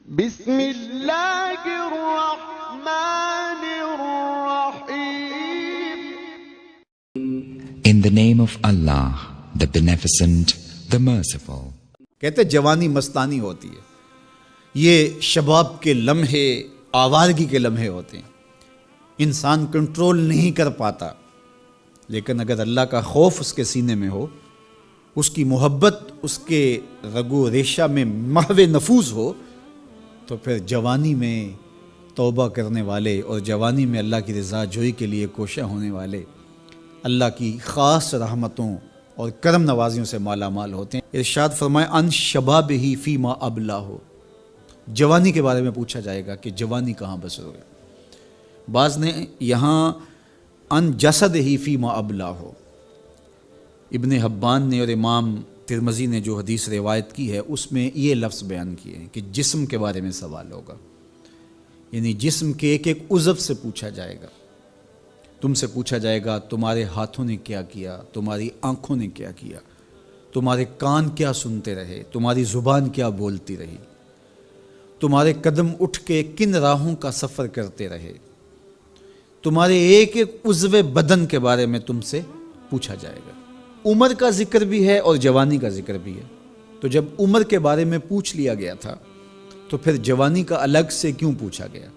بسم اللہ الرحمن الرحیم. In the name of Allah, the Beneficent, the Merciful. کہتے جوانی مستانی ہوتی ہے، یہ شباب کے لمحے آوارگی کے لمحے ہوتے ہیں، انسان کنٹرول نہیں کر پاتا، لیکن اگر اللہ کا خوف اس کے سینے میں ہو، اس کی محبت اس کے رگو ریشہ میں محو نفوذ ہو، تو پھر جوانی میں توبہ کرنے والے اور جوانی میں اللہ کی رضا جوئی کے لیے کوشاں ہونے والے اللہ کی خاص رحمتوں اور کرم نوازیوں سے مالا مال ہوتے ہیں۔ ارشاد فرمائے ان شباب ہی فیما ابلا ہو، جوانی کے بارے میں پوچھا جائے گا کہ جوانی کہاں بسر ہوئے۔ بعض نے یہاں ان جسد ہی فیما ابلا ہو، ابن حبان نے اور امام ترمذی نے جو حدیث روایت کی ہے اس میں یہ لفظ بیان کیے ہیں کہ جسم کے بارے میں سوال ہوگا، یعنی جسم کے ایک ایک عضو سے پوچھا جائے گا۔ تم سے پوچھا جائے گا تمہارے ہاتھوں نے کیا کیا، تمہاری آنکھوں نے کیا کیا، تمہارے کان کیا سنتے رہے، تمہاری زبان کیا بولتی رہی، تمہارے قدم اٹھ کے کن راہوں کا سفر کرتے رہے، تمہارے ایک ایک عضو بدن کے بارے میں تم سے پوچھا جائے گا۔ عمر کا ذکر بھی ہے اور جوانی کا ذکر بھی ہے، تو جب عمر کے بارے میں پوچھ لیا گیا تھا تو پھر جوانی کا الگ سے کیوں پوچھا گیا؟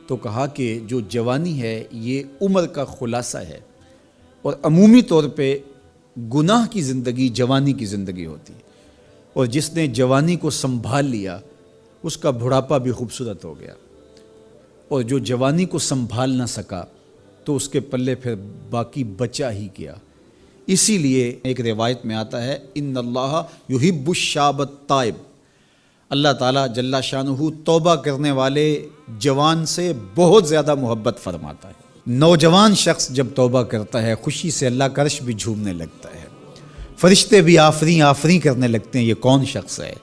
تو کہا کہ جو جوانی ہے یہ عمر کا خلاصہ ہے، اور عمومی طور پہ گناہ کی زندگی جوانی کی زندگی ہوتی ہے، اور جس نے جوانی کو سنبھال لیا اس کا بڑھاپا بھی خوبصورت ہو گیا، اور جو جوانی کو سنبھال نہ سکا تو اس کے پلے پھر باقی بچا ہی کیا۔ اسی لیے ایک روایت میں آتا ہے ان اللہ یحب الشاب التائب، اللہ تعالیٰ جل شانہ توبہ کرنے والے جوان سے بہت زیادہ محبت فرماتا ہے۔ نوجوان شخص جب توبہ کرتا ہے خوشی سے اللہ کا عرش بھی جھومنے لگتا ہے، فرشتے بھی آفریں آفریں کرنے لگتے ہیں، یہ کون شخص ہے؟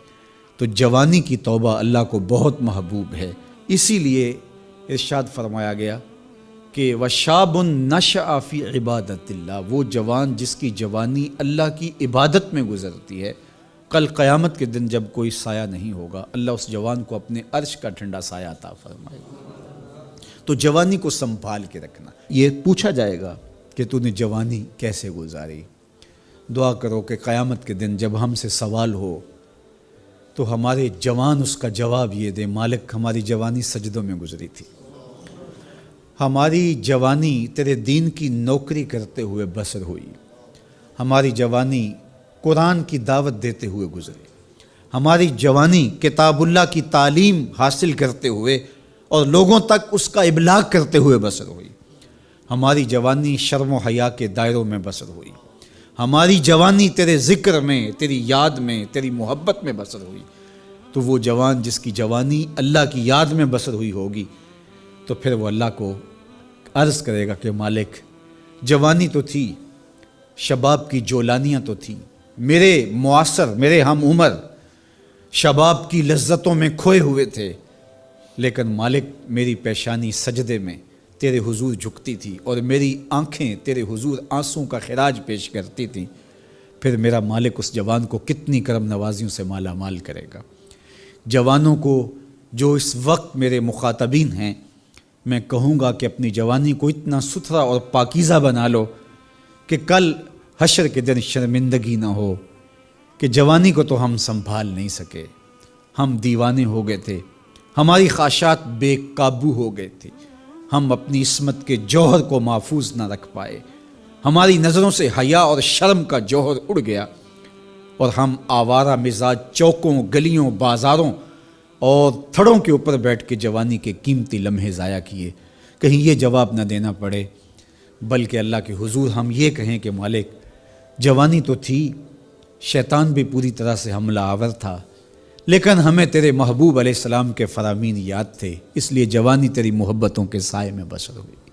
تو جوانی کی توبہ اللہ کو بہت محبوب ہے، اسی لیے ارشاد فرمایا گیا کہ وَشَابٌ نَشَأَ فِي عِبَادَةِ اللَّهِ، وہ جوان جس کی جوانی اللہ کی عبادت میں گزرتی ہے، کل قیامت کے دن جب کوئی سایہ نہیں ہوگا اللہ اس جوان کو اپنے عرش کا ٹھنڈا سایہ عطا فرمائے گا۔ تو جوانی کو سنبھال کے رکھنا، یہ پوچھا جائے گا کہ تو نے جوانی کیسے گزاری۔ دعا کرو کہ قیامت کے دن جب ہم سے سوال ہو تو ہمارے جوان اس کا جواب یہ دے مالک ہماری جوانی سجدوں میں گزری تھی، ہماری جوانی تیرے دین کی نوکری کرتے ہوئے بسر ہوئی، ہماری جوانی قرآن کی دعوت دیتے ہوئے گزری، ہماری جوانی کتاب اللہ کی تعلیم حاصل کرتے ہوئے اور لوگوں تک اس کا ابلاغ کرتے ہوئے بسر ہوئی، ہماری جوانی شرم و حیا کے دائروں میں بسر ہوئی، ہماری جوانی تیرے ذکر میں، تیری یاد میں، تیری محبت میں بسر ہوئی۔ تو وہ جوان جس کی جوانی اللہ کی یاد میں بسر ہوئی ہوگی تو پھر وہ اللہ کو عرض کرے گا کہ مالک جوانی تو تھی، شباب کی جولانیاں تو تھیں، میرے معاصر میرے ہم عمر شباب کی لذتوں میں کھوئے ہوئے تھے، لیکن مالک میری پیشانی سجدے میں تیرے حضور جھکتی تھی اور میری آنکھیں تیرے حضور آنسوں کا خراج پیش کرتی تھیں، پھر میرا مالک اس جوان کو کتنی کرم نوازیوں سے مالا مال کرے گا۔ جوانوں کو جو اس وقت میرے مخاطبین ہیں میں کہوں گا کہ اپنی جوانی کو اتنا ستھرا اور پاکیزہ بنا لو کہ کل حشر کے دن شرمندگی نہ ہو کہ جوانی کو تو ہم سنبھال نہیں سکے، ہم دیوانے ہو گئے تھے، ہماری خواہشات بے قابو ہو گئے تھے، ہم اپنی عصمت کے جوہر کو محفوظ نہ رکھ پائے، ہماری نظروں سے حیا اور شرم کا جوہر اڑ گیا اور ہم آوارہ مزاج چوکوں گلیوں بازاروں اور تھڑوں کے اوپر بیٹھ کے جوانی کے قیمتی لمحے ضائع کیے۔ کہیں یہ جواب نہ دینا پڑے بلکہ اللہ کے حضور ہم یہ کہیں کہ مالک جوانی تو تھی، شیطان بھی پوری طرح سے حملہ آور تھا، لیکن ہمیں تیرے محبوب علیہ السلام کے فرامین یاد تھے، اس لیے جوانی تیری محبتوں کے سائے میں بسر ہوئی۔